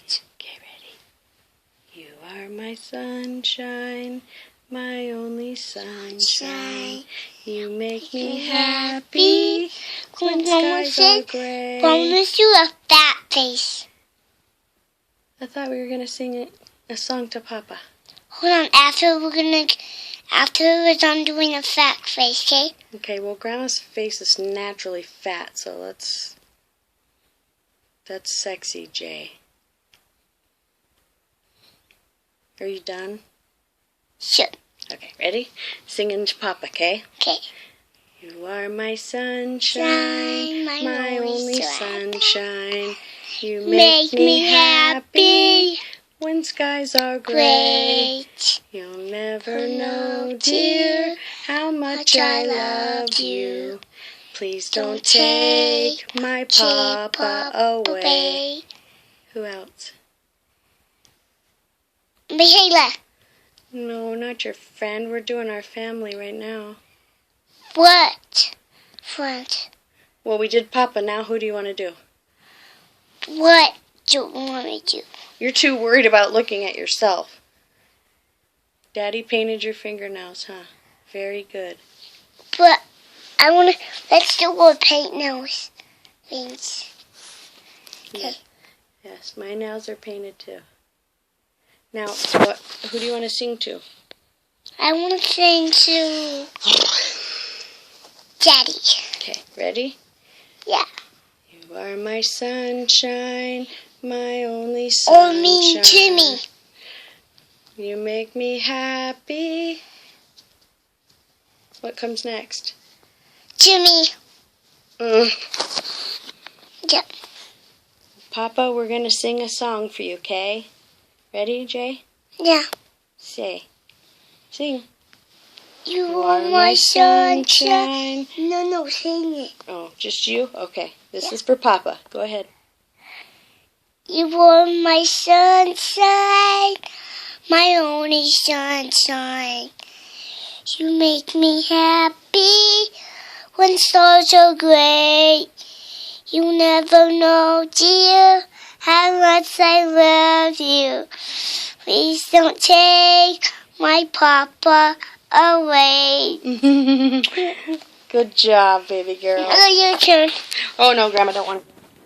Okay, ready? You are my sunshine, my only sunshine. You make me happy when skies are gray. Promise you a fat face. I thought we were going to sing a song to Papa. Hold on, after we're done doing a fat face, okay? Okay, well, Grandma's face is naturally fat, so that's sexy, Jay. Are you done? Sure. Okay, ready? Singing to Papa, okay? Okay. You are my sunshine, my only sunshine. You make me happy when skies are gray. You'll never know, dear, how much I love you. Please don't take my Papa away. Who else? Michaela. No, not your friend. We're doing our family right now. What? Friend. Well, we did Papa. Now who do you want to do? What do you want me to do? You're too worried about looking at yourself. Daddy painted your fingernails, huh? Very good. But let's do what paint nails means. Okay. Yes, my nails are painted too. Now, who do you want to sing to? I want to sing to Daddy. Okay, ready? Yeah. You are my sunshine, my only sunshine. Or me, Jimmy. You make me happy. What comes next? Jimmy. Yeah. Papa, we're going to sing a song for you, okay? Ready, Jay? Yeah. Say. Sing. You are my sunshine. No, sing it. Oh, just you? Okay. This is for Papa. Go ahead. You are my sunshine, my only sunshine. You make me happy when stars are gray. You never know, dear, how much I love you. Please don't take my Papa away. Good job, baby girl. Your turn. Oh, no, Grandma, don't want to.